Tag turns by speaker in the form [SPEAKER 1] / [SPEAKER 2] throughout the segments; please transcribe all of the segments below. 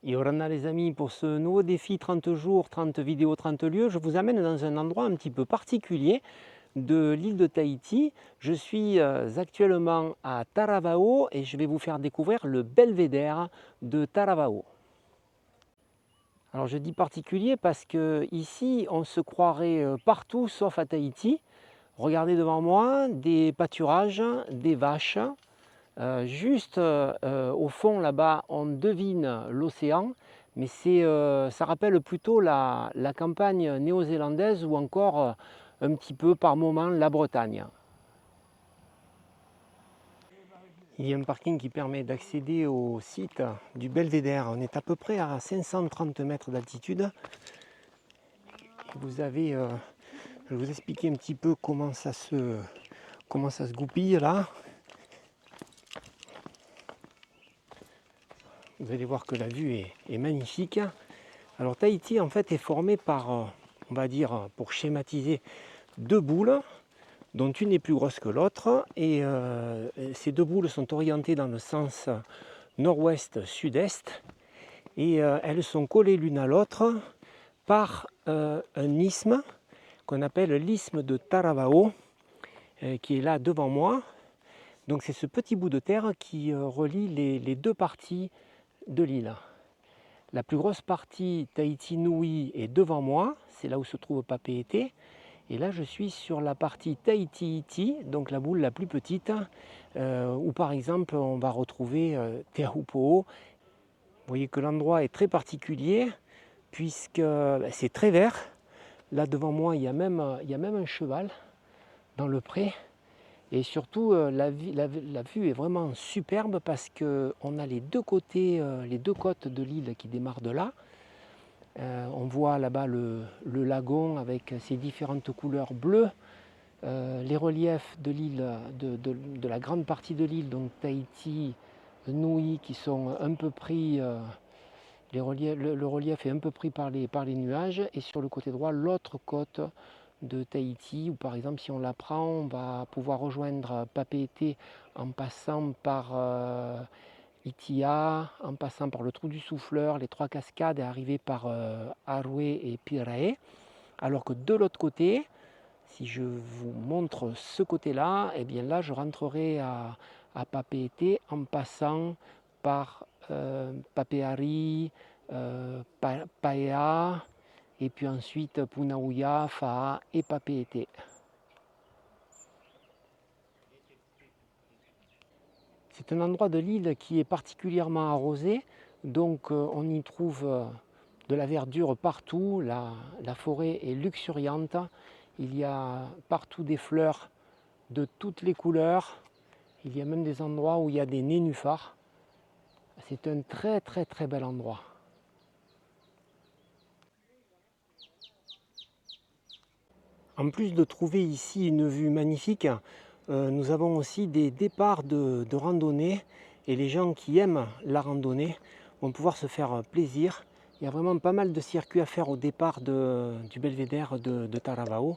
[SPEAKER 1] Et voilà les amis, pour ce nouveau défi 30 jours, 30 vidéos, 30 lieux, je vous amène dans un endroit un petit peu particulier de l'île de Tahiti. Je suis actuellement à Taravao et je vais vous faire découvrir le belvédère de Taravao. Alors je dis particulier parce que ici on se croirait partout sauf à Tahiti. Regardez devant moi des pâturages, des vaches. Juste au fond là-bas, on devine l'océan, mais ça rappelle plutôt la campagne néo-zélandaise ou encore un petit peu par moment la Bretagne. Il y a un parking qui permet d'accéder au site du belvédère. On est à peu près à 530 mètres d'altitude. Je vais vous expliquer un petit peu comment ça se goupille là. Vous allez voir que la vue est magnifique. Alors Tahiti en fait est formé par, on va dire, pour schématiser, deux boules, dont une est plus grosse que l'autre. Et ces deux boules sont orientées dans le sens nord-ouest-sud-est. Et elles sont collées l'une à l'autre par un isthme qu'on appelle l'isthme de Taravao, qui est là devant moi. Donc c'est ce petit bout de terre qui relie les deux parties de l'île. La plus grosse partie Tahiti Nui est devant moi, c'est là où se trouve Papeete. Et là je suis sur la partie Tahiti Iti, donc la boule la plus petite, où par exemple on va retrouver Te Aupo'o. Vous voyez que l'endroit est très particulier, puisque c'est très vert. Là devant moi il y a même un cheval dans le pré. Et surtout, la vue est vraiment superbe parce qu'on a les deux côtés, les deux côtes de l'île qui démarrent de là. On voit là-bas le lagon avec ses différentes couleurs bleues. Les reliefs de l'île, de la grande partie de l'île, donc Tahiti, Nui, qui sont un peu pris, le relief est un peu pris par les nuages. Et sur le côté droit, l'autre côte de Tahiti, où par exemple si on la prend, on va pouvoir rejoindre Papeete en passant par Itia, en passant par le trou du souffleur, les trois cascades et arriver par Arué et Pirae. Alors que de l'autre côté, si je vous montre ce côté-là, et bien là je rentrerai à Papeete en passant par Papeari, Paea, et puis ensuite Punauia, Faa et Papeete. C'est un endroit de l'île qui est particulièrement arrosé, donc on y trouve de la verdure partout, la forêt est luxuriante, il y a partout des fleurs de toutes les couleurs, il y a même des endroits où il y a des nénuphars. C'est un très très très bel endroit. En plus de trouver ici une vue magnifique, nous avons aussi des départs de randonnée et les gens qui aiment la randonnée vont pouvoir se faire plaisir. Il y a vraiment pas mal de circuits à faire au départ du belvédère de Taravao.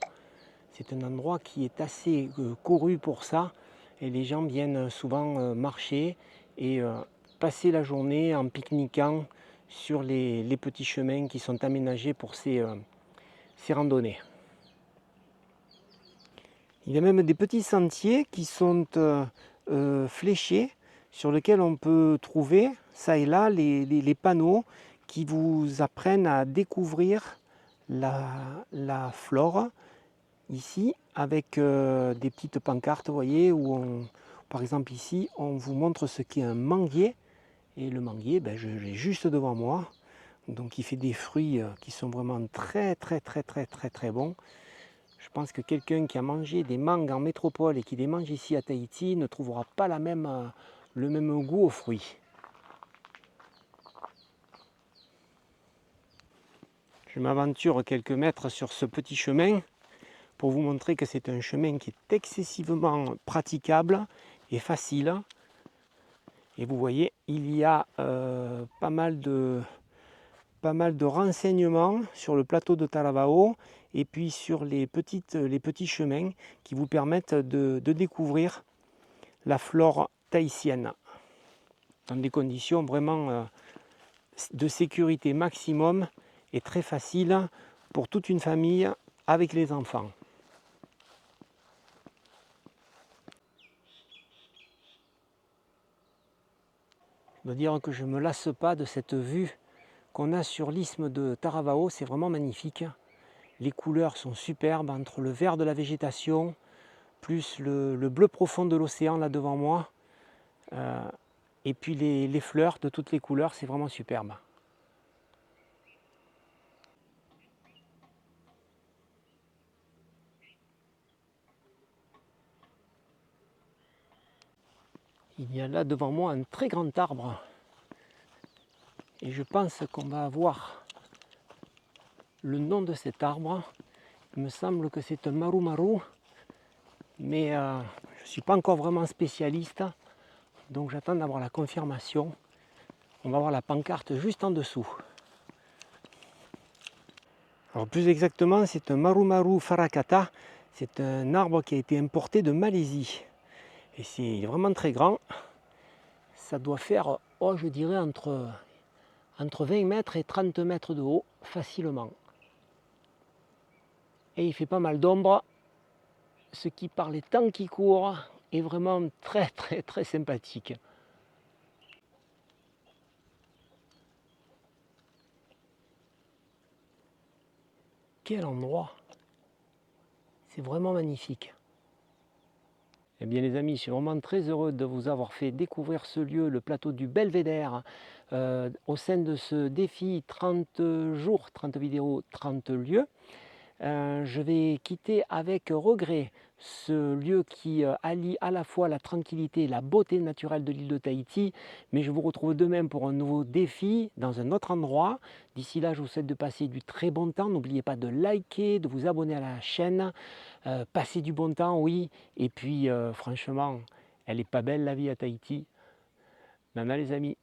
[SPEAKER 1] C'est un endroit qui est assez couru pour ça et les gens viennent souvent marcher et passer la journée en pique-niquant sur les petits chemins qui sont aménagés pour ces randonnées. Il y a même des petits sentiers qui sont fléchés sur lesquels on peut trouver, ça et là, les panneaux qui vous apprennent à découvrir la flore ici avec des petites pancartes, vous voyez, où par exemple ici, on vous montre ce qu'est un manguier. Et le manguier, je l'ai juste devant moi. Donc il fait des fruits qui sont vraiment très très très très très très bons. Je pense que quelqu'un qui a mangé des mangues en métropole et qui les mange ici à Tahiti ne trouvera pas le même goût aux fruits. Je m'aventure quelques mètres sur ce petit chemin pour vous montrer que c'est un chemin qui est excessivement praticable et facile. Et vous voyez, il y a pas mal de renseignements sur le plateau de Taravao et puis sur les petits chemins qui vous permettent de découvrir la flore tahitienne dans des conditions vraiment de sécurité maximum et très facile pour toute une famille avec les enfants. Je dois dire que je ne me lasse pas de cette vue qu'on a sur l'isthme de Taravao, c'est vraiment magnifique. Les couleurs sont superbes entre le vert de la végétation, plus le bleu profond de l'océan là devant moi, et puis les fleurs de toutes les couleurs, c'est vraiment superbe. Il y a là devant moi un très grand arbre, et je pense qu'on va avoir le nom de cet arbre. Il me semble que c'est un maru-maru, mais je ne suis pas encore vraiment spécialiste, donc j'attends d'avoir la confirmation. On va voir la pancarte juste en dessous. Alors plus exactement, c'est un maru-maru farakata. C'est un arbre qui a été importé de Malaisie. Et c'est vraiment très grand. Ça doit faire, oh, je dirais, entre 20 mètres et 30 mètres de haut, facilement. Et il fait pas mal d'ombre, ce qui, par les temps qui courent, est vraiment très sympathique. Quel endroit! C'est vraiment magnifique. Eh bien les amis, je suis vraiment très heureux de vous avoir fait découvrir ce lieu, le plateau du Belvédère, au sein de ce défi 30 jours, 30 vidéos, 30 lieux. Je vais quitter avec regret ce lieu qui allie à la fois la tranquillité et la beauté naturelle de l'île de Tahiti, mais je vous retrouve demain pour un nouveau défi dans un autre endroit. D'ici là, je vous souhaite de passer du très bon temps. N'oubliez pas de liker, de vous abonner à la chaîne. Passer du bon temps, oui, et puis franchement, elle est pas belle la vie à Tahiti. Nana les amis.